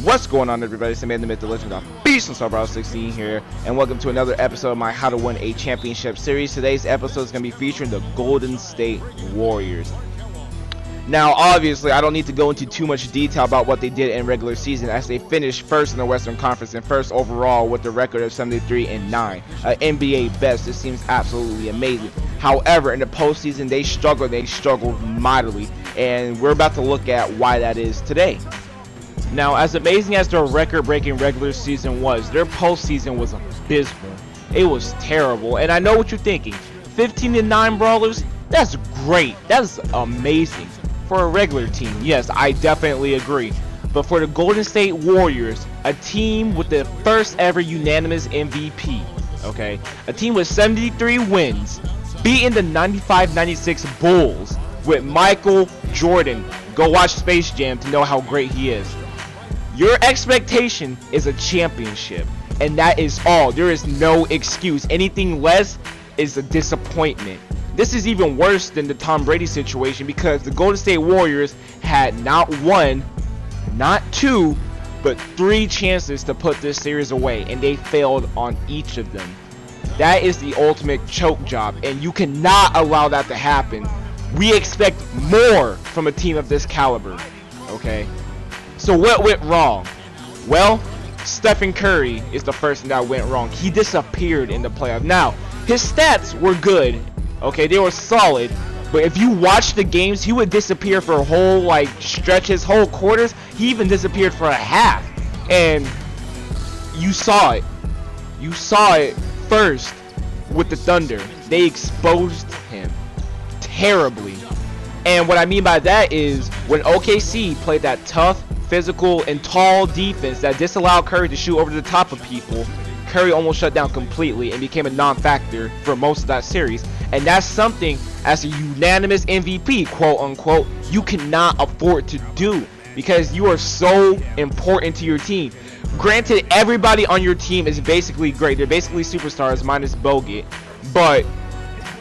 What's going on, everybody? It's the man, the myth, the legend, the beast, and Star 16 here, and welcome to another episode of my How to Win a Championship series. Today's episode is going to be featuring the Golden State Warriors. Now, obviously, I don't need to go into too much detail about what they did in regular season, as they finished first in the Western Conference and first overall with a record of 73-9, NBA best. This seems absolutely amazing. However, in the postseason, they struggled mightily, and we're about to look at why that is today. Now, as amazing as their record-breaking regular season was, their postseason was abysmal. It was terrible, and I know what you're thinking. 15-9 brawlers? That's great. That's amazing. For a regular team, yes, I definitely agree. But for the Golden State Warriors, a team with the first ever unanimous MVP, okay? A team with 73 wins, beating the 95-96 Bulls with Michael Jordan. Go watch Space Jam to know how great he is. Your expectation is a championship, and that is all. There is no excuse. Anything less is a disappointment. This is even worse than the Tom Brady situation, because the Golden State Warriors had not one, not two, but three chances to put this series away, and they failed on each of them. That is the ultimate choke job, and you cannot allow that to happen. We expect more from a team of this caliber, okay? So what went wrong? Well, Stephen Curry is the first thing that went wrong. He disappeared in the playoffs. Now, his stats were good. Okay, they were solid, but if you watch the games, he would disappear for a whole stretches, whole quarters. He even disappeared for a half, and you saw it. You saw it first with the Thunder. They exposed him terribly, and what I mean by that is when OKC played that tough, physical, and tall defense that disallowed Curry to shoot over the top of people, Curry almost shut down completely and became a non-factor for most of that series. And that's something, as a unanimous MVP, quote unquote, you cannot afford to do, because you are so important to your team. Granted, everybody on your team is basically great. They're basically superstars minus Bogut. But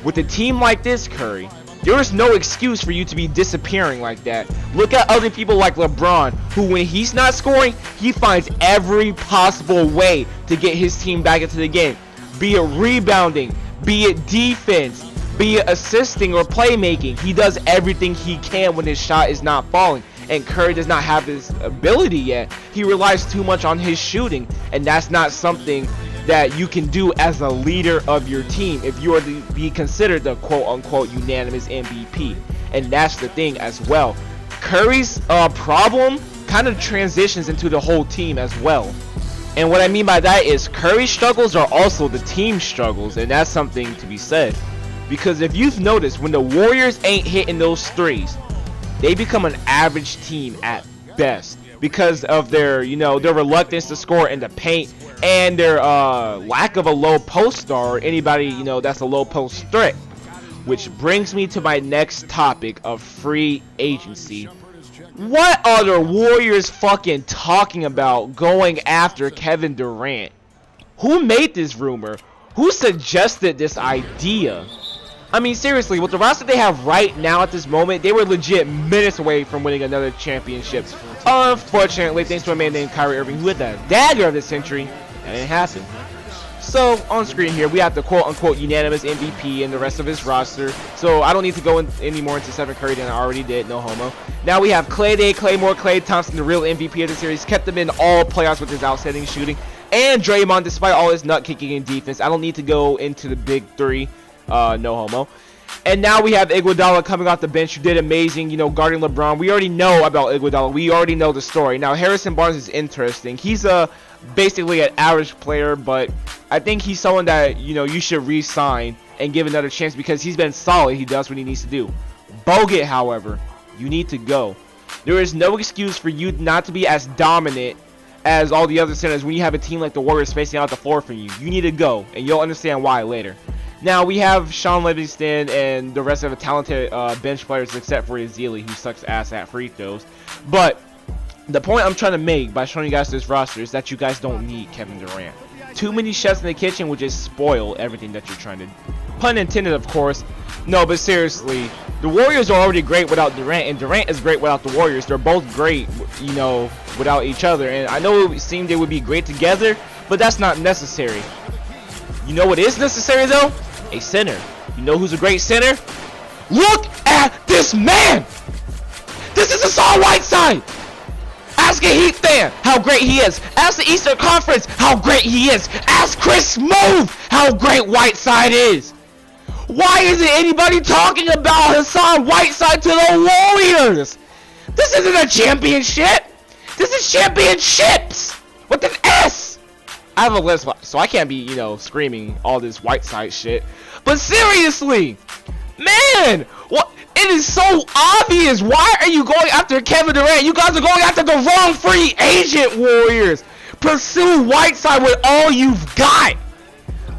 with a team like this, Curry, there is no excuse for you to be disappearing like that. Look at other people like LeBron, who when he's not scoring, he finds every possible way to get his team back into the game. Be it rebounding, be it defense, be it assisting or playmaking. He does everything he can when his shot is not falling. And Curry does not have this ability yet. He relies too much on his shooting, and that's not something that you can do as a leader of your team if you are to be considered the quote-unquote unanimous MVP. And that's the thing as well. Curry's problem kind of transitions into the whole team as well. And what I mean by that is Curry's struggles are also the team's struggles, and that's something to be said. Because if you've noticed, when the Warriors ain't hitting those threes, they become an average team at best, because of their, their reluctance to score in the paint, and their lack of a low post star or anybody, that's a low post threat. Which brings me to my next topic of free agency. What are the Warriors fucking talking about going after Kevin Durant? Who made this rumor? Who suggested this idea? I mean, seriously, with the roster they have right now at this moment, they were legit minutes away from winning another championship. Unfortunately, thanks to a man named Kyrie Irving, who hit the dagger of the century, that didn't happen. So, on screen here, we have the quote-unquote unanimous MVP and the rest of his roster. So, I don't need to go any more into Stephen Curry than I already did, no homo. Now we have Klay Thompson, the real MVP of the series, kept them in all playoffs with his outstanding shooting. And Draymond, despite all his nut-kicking and defense. I don't need to go into the big three. No homo. And now we have Iguodala coming off the bench, who did amazing, guarding LeBron. We already know about Iguodala. We already know the story. Now, Harrison Barnes is interesting. He's basically an average player, but I think he's someone that, you should re-sign and give another chance, because he's been solid. He does what he needs to do. Bogut, however, you need to go. There is no excuse for you not to be as dominant as all the other centers when you have a team like the Warriors spacing out the floor from you. You need to go, and you'll understand why later. Now, we have Sean Livingston and the rest of the talented bench players, except for Ezeli, who sucks ass at free throws. But the point I'm trying to make by showing you guys this roster is that you guys don't need Kevin Durant. Too many chefs in the kitchen will just spoil everything that you're trying to do. Pun intended, of course. No, but seriously, the Warriors are already great without Durant, and Durant is great without the Warriors. They're both great, you know, without each other. And I know it seemed they would be great together, but that's not necessary. You know what is necessary though? A center. You know who's a great center? Look at this man! This is Hassan Whiteside! Ask a Heat fan how great he is. Ask the Eastern Conference how great he is. Ask Chris Smooth how great Whiteside is. Why isn't anybody talking about Hassan Whiteside to the Warriors? This isn't a championship. This is championships with an S. I have a list, so I can't be, you know, screaming all this Whiteside shit. But seriously, man, what? It is so obvious. Why are you going after Kevin Durant? You guys are going after the wrong free agent, Warriors. Pursue Whiteside with all you've got.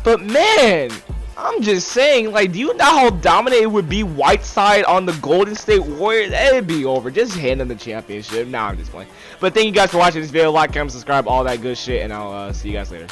But man, I'm just saying, like, do you know how dominant it would be Whiteside on the Golden State Warriors? It'd be over. Just hand them the championship. Nah, I'm just playing. But thank you guys for watching this video. Like, comment, subscribe, all that good shit, and I'll see you guys later.